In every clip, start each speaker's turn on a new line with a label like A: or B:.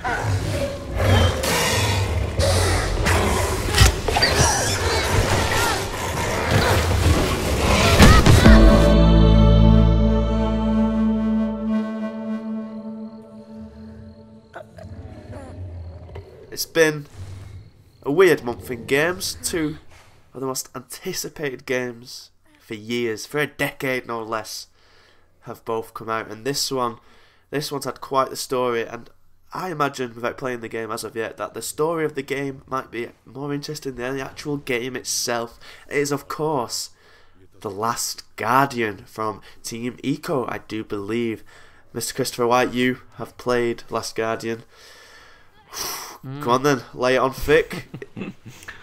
A: It's been a weird month in games. Two of the most anticipated games for years, for a decade no less, have both come out, and this one's had quite the story, and I imagine, without playing the game as of yet, that the story of the game might be more interesting than the actual game itself. It is, of course, The Last Guardian from Team ICO, I do believe. Mr. Christopher White, you have played Last Guardian. Come on then, lay it on thick.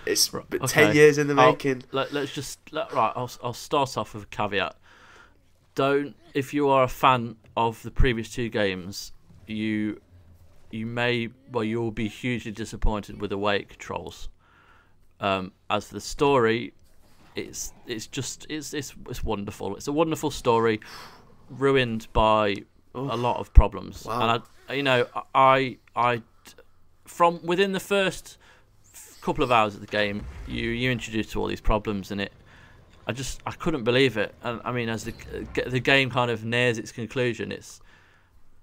A: It's been 10 years in the making.
B: I'll start off with a caveat. If you are a fan of the previous two games, you'll be hugely disappointed with the way it controls. As for the story, it's wonderful. It's a wonderful story, ruined by a lot of problems.
A: Wow.
B: And I from within the first couple of hours of the game, you introduced to all these problems, and I couldn't believe it. And I mean, as the game kind of nears its conclusion, it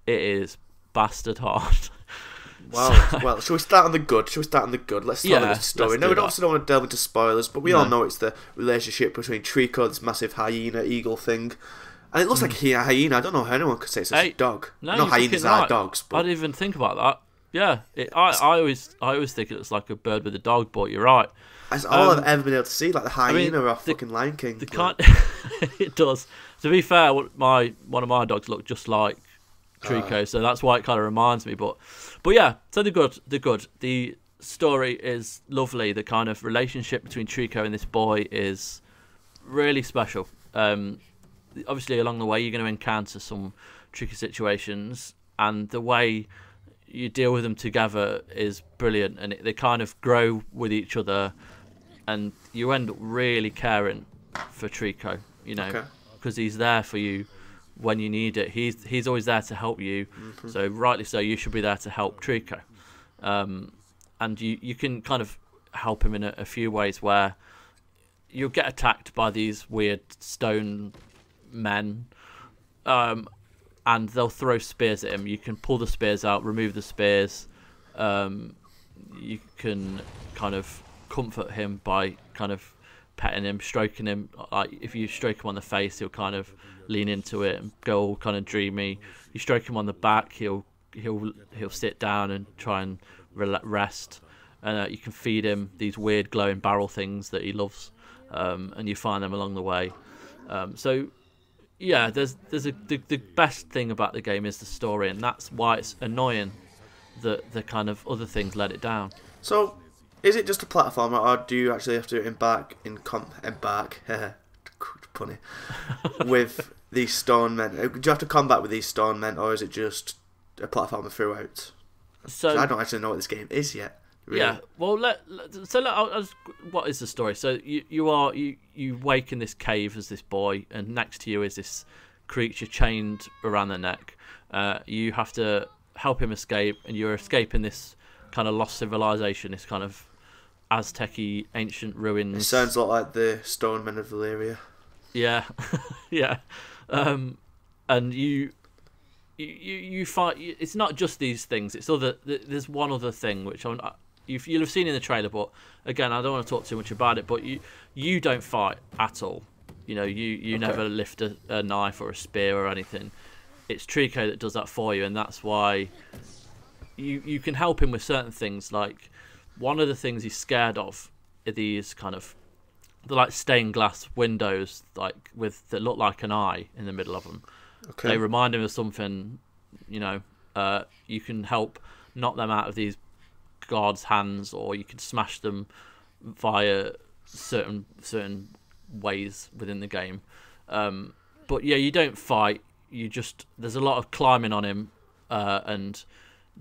B: is bastard hard.
A: Wow. Well, shall we start on the good? Let's start with the story. No, we obviously don't want to delve into spoilers, but we all know it's the relationship between Trico, this massive hyena eagle thing. And it looks like a hyena. I don't know how anyone could say it's a dog.
B: No, hyenas are dogs. But I didn't even think about that. Yeah, I always think it looks like a bird with a dog, but you're right.
A: That's all I've ever been able to see, like the hyena off fucking Lion King.
B: It does. To be fair, one of my dogs looked just like Trico, so that's why it kind of reminds me. But yeah, so the good. The story is lovely. The kind of relationship between Trico and this boy is really special. Obviously, along the way, you're going to encounter some tricky situations, and the way you deal with them together is brilliant, and they kind of grow with each other, and you end up really caring for Trico, because he's there for you when you need it. He's always there to help you, so rightly so, you should be there to help Trico. And you can kind of help him in a few ways, where you'll get attacked by these weird stone men, and they'll throw spears at him. You can pull the spears out, remove the spears. You can kind of comfort him by kind of petting him, stroking him. Like if you stroke him on the face, he'll kind of lean into it and go all kind of dreamy. You stroke him on the back, he'll sit down and try and rest. And you can feed him these weird glowing barrel things that he loves, and you find them along the way. So yeah, the best thing about the game is the story, and that's why it's annoying that the kind of other things let it down.
A: So, is it just a platformer, or do you actually have to embark punny, with these stone men? Do you have to combat with these stone men, or is it just a platformer throughout? So I don't actually know what this game is yet. Really.
B: Yeah, well, what is the story? So you wake in this cave as this boy, and next to you is this creature chained around the neck. You have to help him escape, and you're escaping this kind of lost civilization, this kind of Aztec-y ancient ruins.
A: It sounds a lot like the Stone Men of Valyria. Yeah,
B: yeah, and you fight. It's not just these things. It's there's one other thing which you'll have seen in the trailer, but again, I don't want to talk too much about it. But you don't fight at all. You never lift a knife or a spear or anything. It's Trico that does that for you, and that's why you can help him with certain things. Like one of the things he's scared of are these kind of like stained glass windows, like that look like an eye in the middle of them. Okay. They remind him of something. You can help knock them out of these guards' hands, or you can smash them via certain ways within the game. But yeah, you don't fight. There's a lot of climbing on him and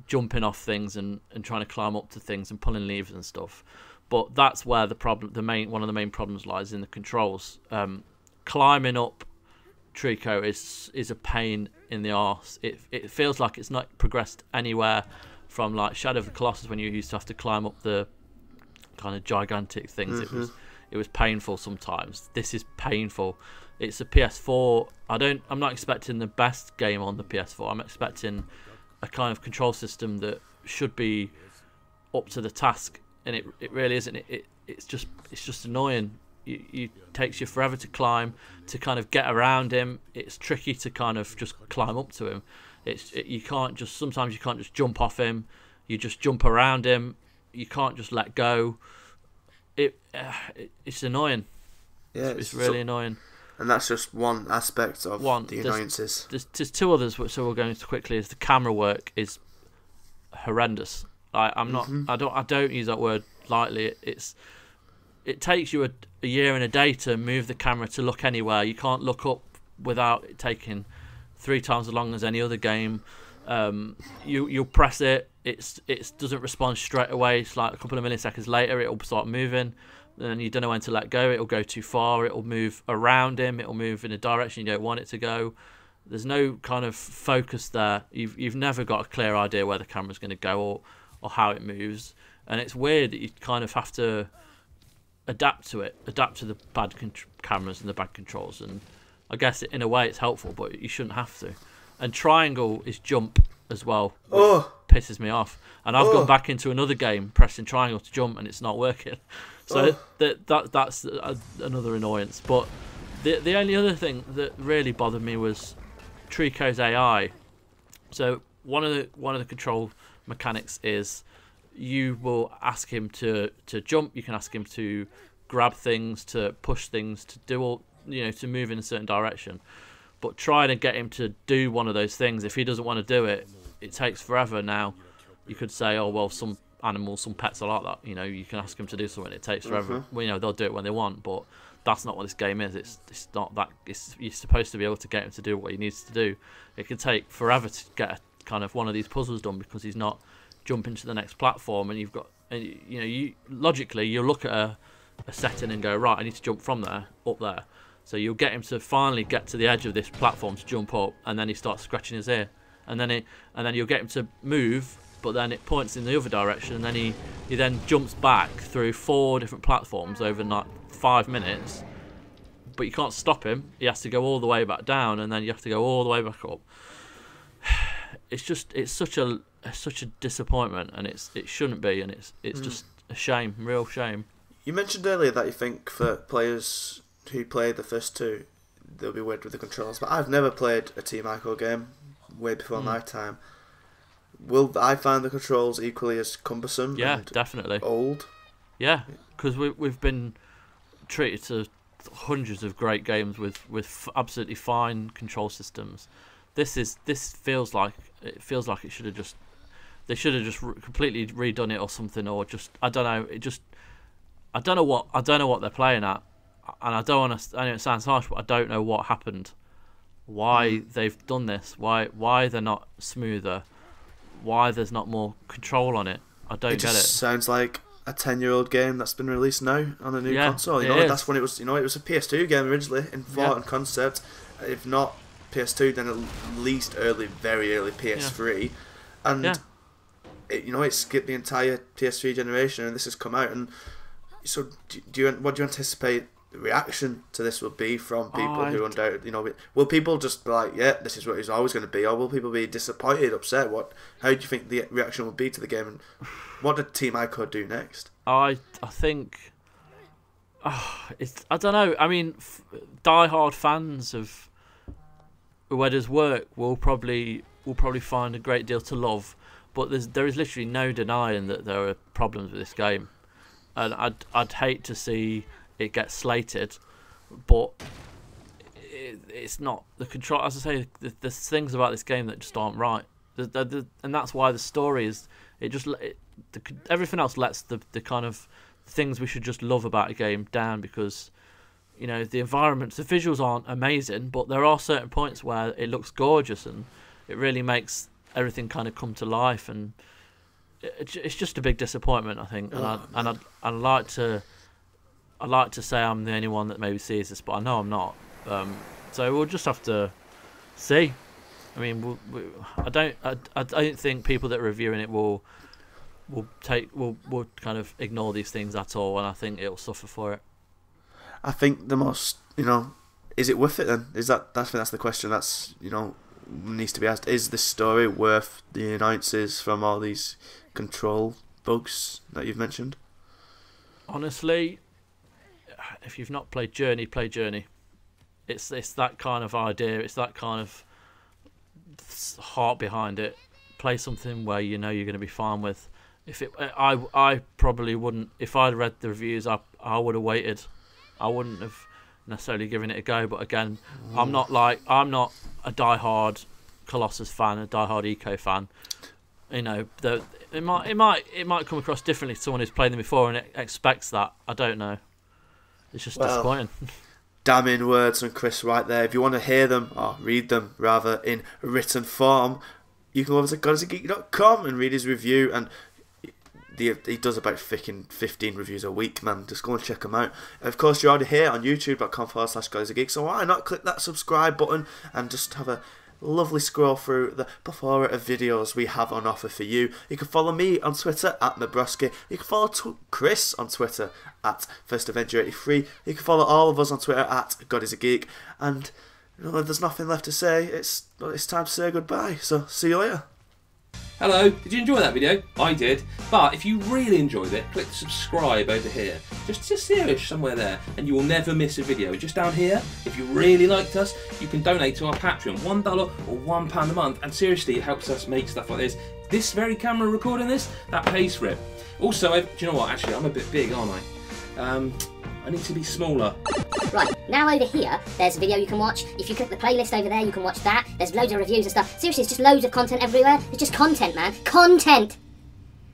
B: jumping off things and trying to climb up to things and pulling levers and stuff. But that's where one of the main problems lies in the controls. Climbing up Trico is a pain in the arse. It feels like it's not progressed anywhere from like Shadow of the Colossus, when you used to have to climb up the kind of gigantic things. It was painful sometimes. This is painful. It's a PS4. I'm not expecting the best game on the PS4. I'm expecting a kind of control system that should be up to the task, and it really isn't. It's just annoying. It takes you forever to climb, to kind of get around him. It's tricky to kind of just climb up to him. Sometimes you can't just jump off him. You just jump around him. You can't just let go. It's annoying.
A: Yeah,
B: it's really annoying.
A: And that's just one aspect of the annoyances.
B: There's two others, so we'll go into quickly. Is the camera work is horrendous. I'm not. I don't use that word lightly. It takes you a year and a day to move the camera to look anywhere. You can't look up without it taking 3 times as long as any other game. You'll press it. It doesn't respond straight away. It's like a couple of milliseconds later it'll start moving, and you don't know when to let go. It'll go too far. It'll move around him. It'll move in a direction you don't want it to go. There's no kind of focus there. You've never got a clear idea where the camera's going to go or how it moves, and it's weird that you kind of have to adapt to the bad cameras and the bad controls. And I guess in a way it's helpful, but you shouldn't have to. And triangle is jump as well, which pisses me off. And I've gone back into another game pressing triangle to jump, and it's not working. So that's another annoyance. But the only other thing that really bothered me was Trico's AI. So one of the control mechanics is you will ask him to jump. You can ask him to grab things, to push things, to do all, to move in a certain direction. But trying to get him to do one of those things, if he doesn't want to do it, it takes forever. Now, you could say, oh, well, some animals, some pets are like that. You can ask them to do something, it takes forever. Well, they'll do it when they want, but that's not what this game is. It's not that. You're supposed to be able to get him to do what he needs to do. It can take forever to get a, kind of one of these puzzles done because he's not jumping to the next platform, and you've got, you logically you'll look at a setting and go, right, I need to jump from there up there. So you'll get him to finally get to the edge of this platform to jump up, and then he starts scratching his ear, and then you'll get him to move, but then it points in the other direction, and then he then jumps back through 4 different platforms over like 5 minutes, but you can't stop him. He has to go all the way back down, and then you have to go all the way back up. It's such a disappointment, and it shouldn't be, and it's just a shame, real shame.
A: You mentioned earlier that you think for players who played the first 2, they'll be weird with the controls, but I've never played a Team ICO game way before my time. Will I find the controls equally as cumbersome?
B: Yeah,
A: and
B: definitely.
A: Old?
B: Yeah, because we've been treated to hundreds of great games with absolutely fine control systems. This feels like it should have just completely redone it or something, or just I don't know. I don't know what they're playing at, and I don't want to. I know it sounds harsh, but I don't know what happened. Why they've done this? Why they're not smoother? Why there's not more control on it? I don't get it.
A: Sounds like a 10-year-old game that's been released now on a new console. That's when it was. It was a PS2 game originally in thought and concept. If not PS2, then at least very early PS3, and it skipped the entire PS3 generation, and this has come out. And so, what do you anticipate the reaction to this will be from people who undoubtedly, will people just be like, yeah, this is what it's always going to be, or will people be disappointed, upset? How do you think the reaction will be to the game, and what did Team ICO do next?
B: I think, I don't know. I mean, die-hard fans of Ueda's work will probably find a great deal to love, but there is literally no denying that there are problems with this game, and I'd hate to see it get slated, but it's not the control. As I say, there's things about this game that just aren't right, and that's why the story is. Everything else lets the kind of things we should just love about a game down, because the environments, the visuals aren't amazing, but there are certain points where it looks gorgeous and it really makes everything kind of come to life, and it's just a big disappointment, I think. And I'd like to say I'm the only one that maybe sees this, but I know I'm not. So we'll just have to see. I mean, I don't think people that are reviewing it will kind of ignore these things at all, and I think it'll suffer for it.
A: I think the most, is it worth it then? I think that's the question that's, needs to be asked. Is this story worth the annoyances from all these control bugs that you've mentioned?
B: Honestly, if you've not played Journey, play Journey. It's that kind of idea. It's that kind of heart behind it. Play something where you know you're going to be fine with. I probably wouldn't. If I'd read the reviews, I would have waited. I wouldn't have necessarily given it a go. But again, I'm not a diehard Colossus fan, a diehard Eco fan. It might come across differently to someone who's played them before and expects that. I don't know. It's just disappointing.
A: Damning words from Chris right there. If you want to hear them or read them rather in written form, you can go over to GodisaGeek.com and read his review. And he does about 15 reviews a week, man. Just go and check him out. And of course, you're already here on youtube.com/GodisaGeek. So why not click that subscribe button and just have a lovely scroll through the plethora of videos we have on offer for you. You can follow me on Twitter @Mabroski. You can follow Chris on Twitter @FirstAvenger83. You can follow all of us on Twitter @GodisaGeek. And if there's nothing left to say, it's time to say goodbye. So see you later.
C: Hello, did you enjoy that video? I did. But if you really enjoyed it, click subscribe over here. Just here, somewhere there, and you will never miss a video. Just down here, if you really liked us, you can donate to our Patreon, $1 or £1 a month, and seriously, it helps us make stuff like this. This very camera recording this, that pays for it. Also, do you know what? Actually, I'm a bit big, aren't I? I need to be smaller.
D: Right, now over here, there's a video you can watch. If you click the playlist over there, you can watch that. There's loads of reviews and stuff. Seriously, it's just loads of content everywhere. It's just content, man. Content!